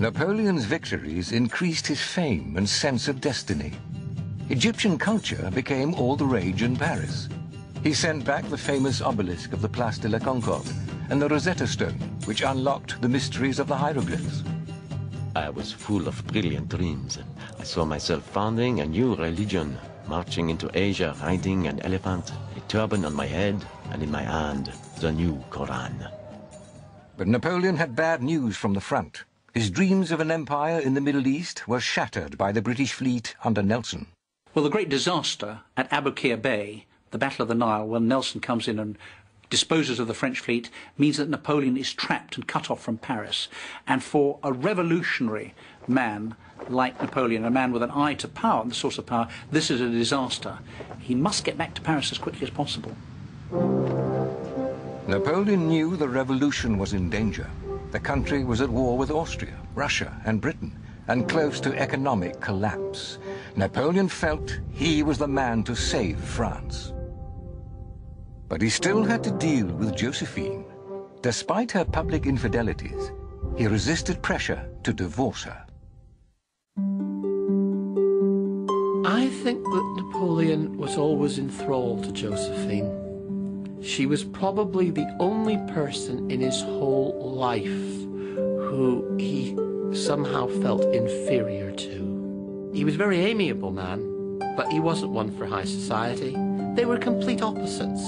Napoleon's victories increased his fame and sense of destiny. Egyptian culture became all the rage in Paris. He sent back the famous obelisk of the Place de la Concorde and the Rosetta Stone, which unlocked the mysteries of the hieroglyphs. I was full of brilliant dreams. I saw myself founding a new religion, marching into Asia riding an elephant, a turban on my head, and in my hand, the new Quran. But Napoleon had bad news from the front. His dreams of an empire in the Middle East were shattered by the British fleet under Nelson. Well, the great disaster at Abu Qir Bay, the Battle of the Nile, when Nelson comes in and disposes of the French fleet, means that Napoleon is trapped and cut off from Paris. And for a revolutionary man like Napoleon, a man with an eye to power and the source of power, this is a disaster. He must get back to Paris as quickly as possible. Napoleon knew the revolution was in danger. The country was at war with Austria, Russia and Britain, and close to economic collapse. Napoleon felt he was the man to save France. But he still had to deal with Josephine. Despite her public infidelities, he resisted pressure to divorce her. I think that Napoleon was always in thrall to Josephine. She was probably the only person in his whole life who he somehow felt inferior to. He was a very amiable man, but he wasn't one for high society. They were complete opposites.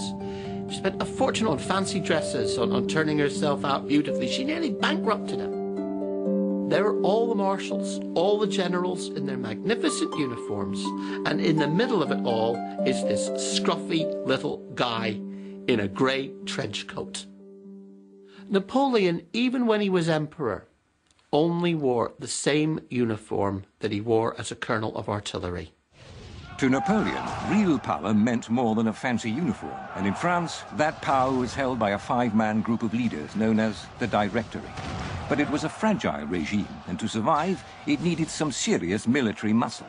She spent a fortune on fancy dresses, on turning herself out beautifully. She nearly bankrupted him. There were all the marshals, all the generals in their magnificent uniforms, and in the middle of it all is this scruffy little guy in a grey trench coat. Napoleon, even when he was emperor, only wore the same uniform that he wore as a colonel of artillery. To Napoleon, real power meant more than a fancy uniform, and in France, that power was held by a five-man group of leaders known as the Directory. But it was a fragile regime, and to survive, it needed some serious military muscle.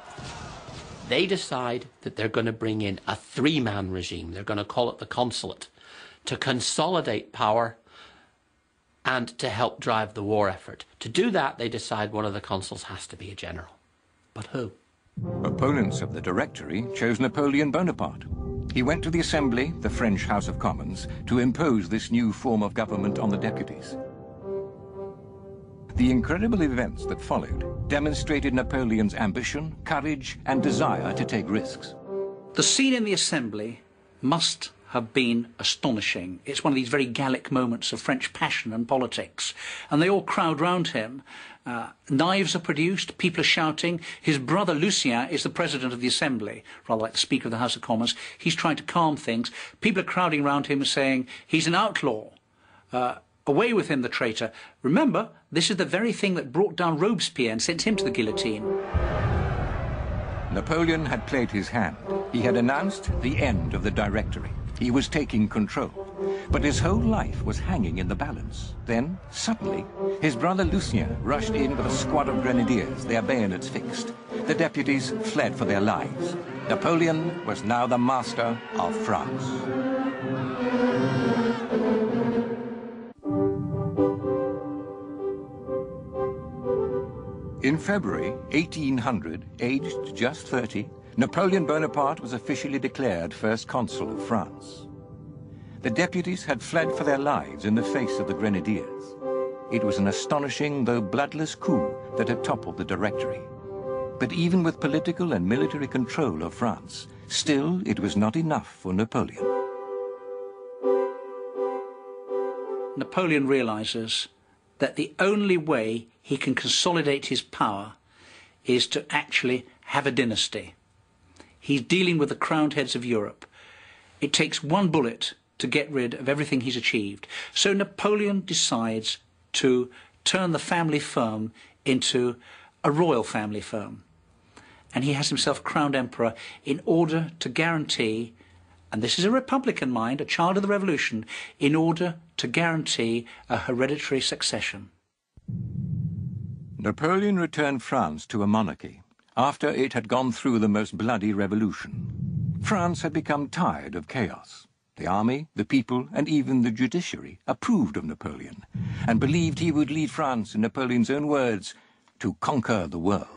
They decide that they're going to bring in a three-man regime. They're going to call it the consulate, to consolidate power and to help drive the war effort. To do that, they decide one of the consuls has to be a general. But who? Opponents of the Directory chose Napoleon Bonaparte. He went to the Assembly, the French House of Commons, to impose this new form of government on the deputies. The incredible events that followed demonstrated Napoleon's ambition, courage, and desire to take risks. The scene in the Assembly must have been astonishing. It's one of these very Gallic moments of French passion and politics. And they all crowd round him. Knives are produced, people are shouting. His brother Lucien is the president of the Assembly, rather like the Speaker of the House of Commons. He's trying to calm things. People are crowding round him saying, he's an outlaw. Away with him, the traitor. Remember, this is the very thing that brought down Robespierre and sent him to the guillotine. Napoleon had played his hand. He had announced the end of the Directory. He was taking control. But his whole life was hanging in the balance. Then, suddenly, his brother Lucien rushed in with a squad of grenadiers, their bayonets fixed. The deputies fled for their lives. Napoleon was now the master of France. In February 1800, aged just 30, Napoleon Bonaparte was officially declared first consul of France. The deputies had fled for their lives in the face of the grenadiers. It was an astonishing, though bloodless coup that had toppled the Directory. But even with political and military control of France, still it was not enough for Napoleon. Napoleon realizes that the only way he can consolidate his power is to actually have a dynasty. He's dealing with the crowned heads of Europe. It takes one bullet to get rid of everything he's achieved. So Napoleon decides to turn the family firm into a royal family firm. And he has himself crowned emperor in order to guarantee, and this is a Republican mind, a child of the Revolution, in order to guarantee a hereditary succession. Napoleon returned France to a monarchy after it had gone through the most bloody revolution. France had become tired of chaos. The army, the people, and even the judiciary approved of Napoleon and believed he would lead France, in Napoleon's own words, to conquer the world.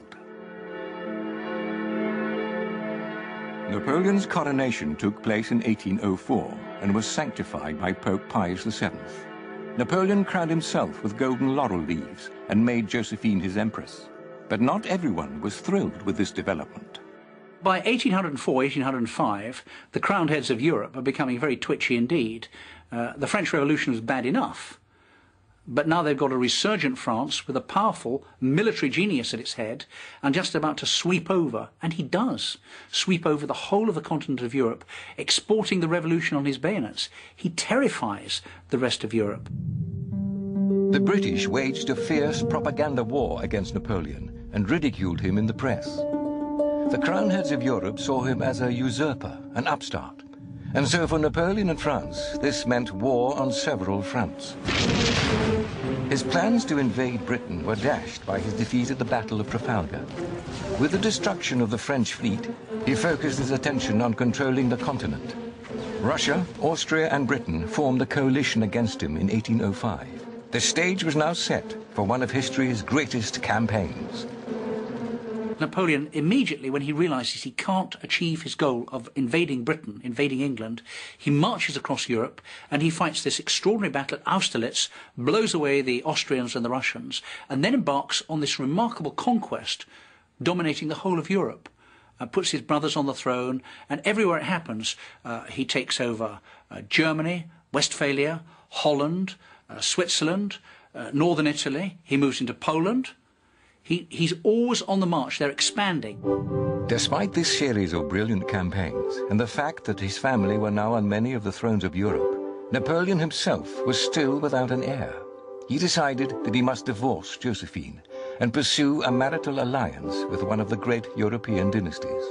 Napoleon's coronation took place in 1804 and was sanctified by Pope Pius VII. Napoleon crowned himself with golden laurel leaves and made Josephine his empress. But not everyone was thrilled with this development. By 1804, 1805, the crowned heads of Europe are becoming very twitchy indeed. The French Revolution was bad enough, but now they've got a resurgent France with a powerful military genius at its head and just about to sweep over, and he does, sweep over the whole of the continent of Europe, exporting the revolution on his bayonets. He terrifies the rest of Europe. The British waged a fierce propaganda war against Napoleon and ridiculed him in the press. The crowned heads of Europe saw him as a usurper, an upstart. And so for Napoleon and France, this meant war on several fronts. His plans to invade Britain were dashed by his defeat at the Battle of Trafalgar. With the destruction of the French fleet, he focused his attention on controlling the continent. Russia, Austria and Britain formed a coalition against him in 1805. The stage was now set for one of history's greatest campaigns. Napoleon, immediately when he realises he can't achieve his goal of invading Britain, invading England, he marches across Europe and he fights this extraordinary battle at Austerlitz, blows away the Austrians and the Russians, and then embarks on this remarkable conquest, dominating the whole of Europe. Puts his brothers on the throne, and everywhere it happens, he takes over Germany, Westphalia, Holland, Switzerland, northern Italy. He moves into Poland. He's always on the march. They're expanding. Despite this series of brilliant campaigns and the fact that his family were now on many of the thrones of Europe, Napoleon himself was still without an heir. He decided that he must divorce Josephine and pursue a marital alliance with one of the great European dynasties.